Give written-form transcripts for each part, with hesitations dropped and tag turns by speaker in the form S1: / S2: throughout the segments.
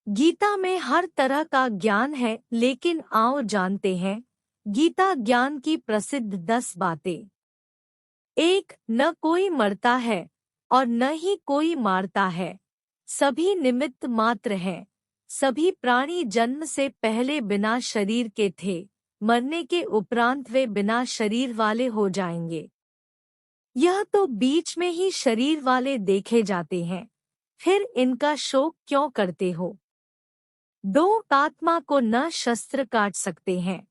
S1: गीता में हर तरह का ज्ञान है, लेकिन आओ जानते हैं गीता ज्ञान की प्रसिद्ध 10 बातें। एक, न कोई मरता है और न ही कोई मारता है, सभी निमित्त मात्र हैं। सभी प्राणी जन्म से पहले बिना शरीर के थे, मरने के उपरांत वे बिना शरीर वाले हो जाएंगे। यह तो बीच में ही शरीर वाले देखे जाते हैं, फिर इनका शोक क्यों करते हो। दो, आत्मा को न शस्त्र काट सकते हैं,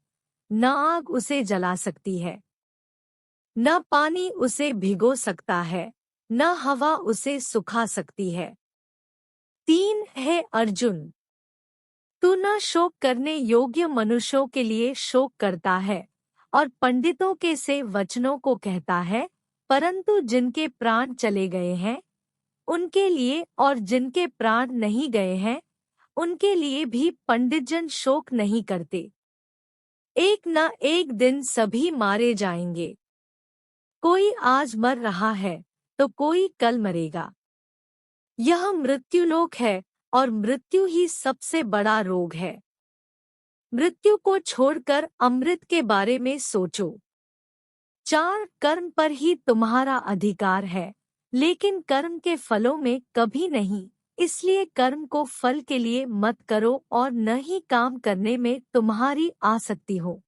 S1: न आग उसे जला सकती है, न पानी उसे भिगो सकता है, न हवा उसे सुखा सकती है। तीन है अर्जुन, तू न शोक करने योग्य मनुष्यों के लिए शोक करता है और पंडितों के से वचनों को कहता है, परंतु जिनके प्राण चले गए हैं उनके लिए और जिनके प्राण नहीं गए हैं उनके लिए भी पंडितजन शोक नहीं करते। एक न एक दिन सभी मारे जाएंगे। कोई आज मर रहा है तो कोई कल मरेगा। यह मृत्युलोक है और मृत्यु ही सबसे बड़ा रोग है। मृत्यु को छोड़कर अमृत के बारे में सोचो। चार, कर्म पर ही तुम्हारा अधिकार है, लेकिन कर्म के फलों में कभी नहीं, इसलिए कर्म को फल के लिए मत करो और न ही काम करने में तुम्हारी आसक्ति हो।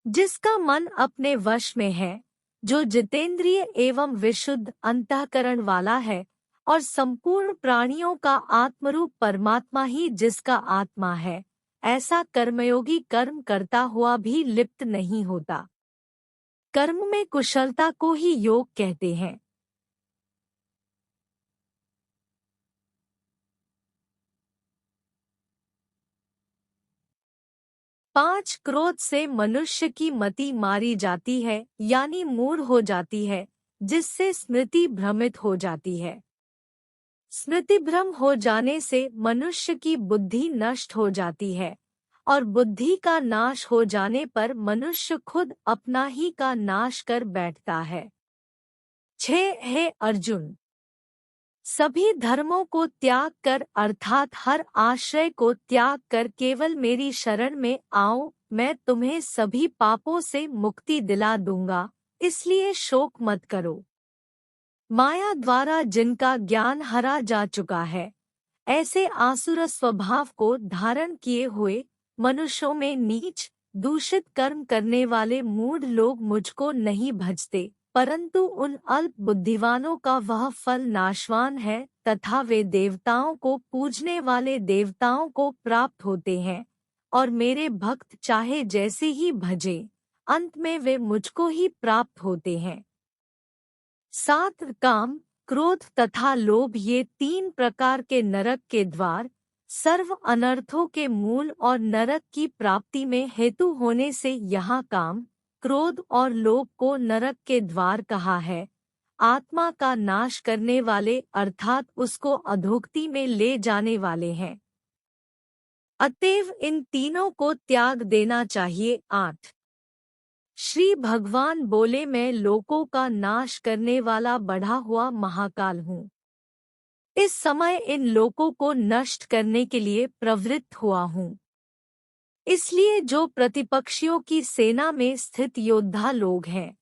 S1: जिसका मन अपने वश में है, जो जितेंद्रिय एवं विशुद्ध अंतःकरण वाला है और संपूर्ण प्राणियों का आत्मरूप परमात्मा ही जिसका आत्मा है, ऐसा कर्मयोगी कर्म करता हुआ भी लिप्त नहीं होता। कर्म में कुशलता को ही योग कहते हैं। पांच, क्रोध से मनुष्य की मति मारी जाती है, यानी मूढ़ हो जाती है, जिससे स्मृति भ्रमित हो जाती है। स्मृति भ्रम हो जाने से मनुष्य की बुद्धि नष्ट हो जाती है और बुद्धि का नाश हो जाने पर मनुष्य खुद अपना ही का नाश कर बैठता है। 6 है अर्जुन, सभी धर्मों को त्याग कर अर्थात हर आश्रय को त्याग कर केवल मेरी शरण में आओ, मैं तुम्हें सभी पापों से मुक्ति दिला दूंगा, इसलिए शोक मत करो। माया द्वारा जिनका ज्ञान हरा जा चुका है, ऐसे आसुर स्वभाव को धारण किए हुए मनुष्यों में नीच दूषित कर्म करने वाले मूढ़ लोग मुझको नहीं भजते, परंतु उन अल्प बुद्धिवानों का वह फल नाशवान है तथा वे देवताओं को पूजने वाले देवताओं को प्राप्त होते हैं और मेरे भक्त चाहे जैसे ही भजे अंत में वे मुझको ही प्राप्त होते हैं। 7, काम क्रोध तथा लोभ, ये 3 प्रकार के नरक के द्वार सर्व अनर्थों के मूल और नरक की प्राप्ति में हेतु होने से यहाँ काम क्रोध और लोभ को नरक के द्वार कहा है। आत्मा का नाश करने वाले अर्थात उसको अधोगति में ले जाने वाले हैं। अतएव इन तीनों को त्याग देना चाहिए। 8, श्री भगवान बोले, मैं लोकों का नाश करने वाला बढ़ा हुआ महाकाल हूँ। इस समय इन लोकों को नष्ट करने के लिए प्रवृत्त हुआ हूँ। इसलिए जो प्रतिपक्षियों की सेना में स्थित योद्धा लोग हैं,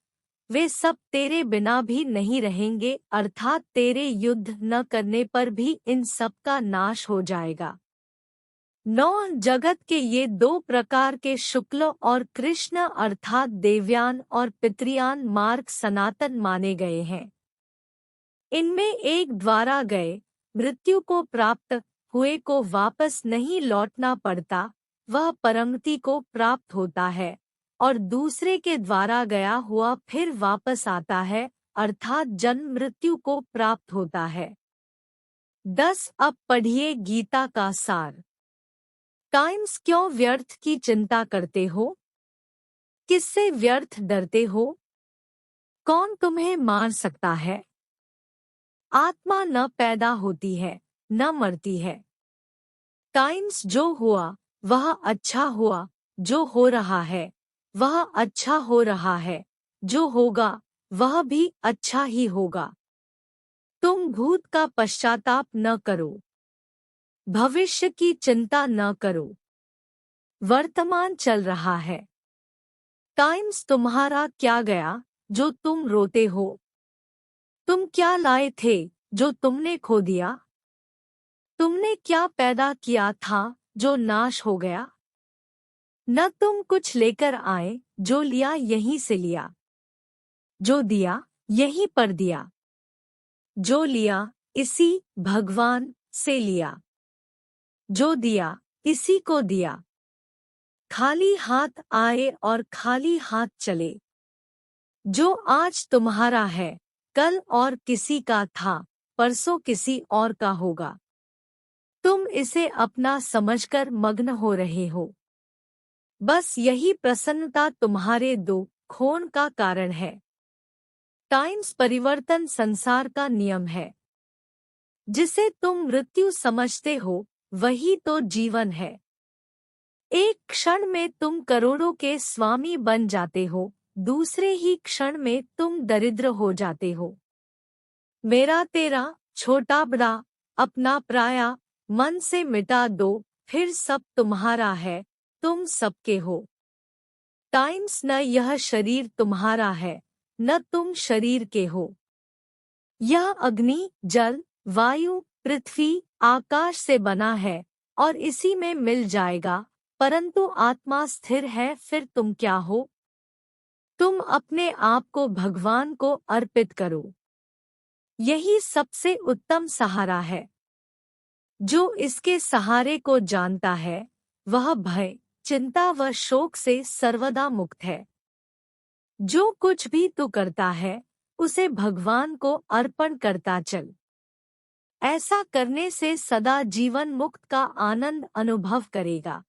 S1: वे सब तेरे बिना भी नहीं रहेंगे, अर्थात तेरे युद्ध न करने पर भी इन सब का नाश हो जाएगा। 9, जगत के ये 2 प्रकार के शुक्ल और कृष्ण अर्थात देवयान और पितृयान मार्ग सनातन माने गए हैं। इनमें एक द्वारा गए मृत्यु को प्राप्त हुए को वापस नहीं लौटना पड़ता, वह परमति को प्राप्त होता है, और दूसरे के द्वारा गया हुआ फिर वापस आता है, अर्थात जन्म मृत्यु को प्राप्त होता है। 10, अब पढ़िए गीता का सार। टाइम्स, क्यों व्यर्थ की चिंता करते हो? किससे व्यर्थ डरते हो? कौन तुम्हें मार सकता है? आत्मा न पैदा होती है न मरती है। टाइम्स, जो हुआ वह अच्छा हुआ, जो हो रहा है वह अच्छा हो रहा है, जो होगा वह भी अच्छा ही होगा। तुम भूत का पश्चाताप न करो। भविष्य की चिंता न करो। वर्तमान चल रहा है। टाइम्स तुम्हारा क्या गया जो तुम रोते हो? तुम क्या लाए थे जो तुमने खो दिया? तुमने क्या पैदा किया था जो नाश हो गया? न तुम कुछ लेकर आए, जो लिया यहीं से लिया, जो दिया यहीं पर दिया, जो लिया इसी भगवान से लिया, जो दिया इसी को दिया। खाली हाथ आए और खाली हाथ चले। जो आज तुम्हारा है, कल और किसी का था, परसों किसी और का होगा। तुम इसे अपना समझकर मग्न हो रहे हो। बस यही प्रसन्नता तुम्हारे दुखों का कारण है। टाइम्स परिवर्तन संसार का नियम है। जिसे तुम मृत्यु समझते हो, वही तो जीवन है। एक क्षण में तुम करोड़ों के स्वामी बन जाते हो, दूसरे ही क्षण में तुम दरिद्र हो जाते हो। मेरा तेरा, छोटा बड़ा, अपना पराया, मन से मिटा दो, फिर सब तुम्हारा है, तुम सबके हो। टाइम्स न यह शरीर तुम्हारा है, न तुम शरीर के हो। यह अग्नि, जल, वायु, पृथ्वी, आकाश से बना है और इसी में मिल जाएगा, परंतु आत्मा स्थिर है। फिर तुम क्या हो? तुम अपने आप को भगवान को अर्पित करो। यही सबसे उत्तम सहारा है। जो इसके सहारे को जानता है, वह भय, चिंता व शोक से सर्वदा मुक्त है। जो कुछ भी तू करता है, उसे भगवान को अर्पण करता चल। ऐसा करने से सदा जीवन मुक्त का आनंद अनुभव करेगा।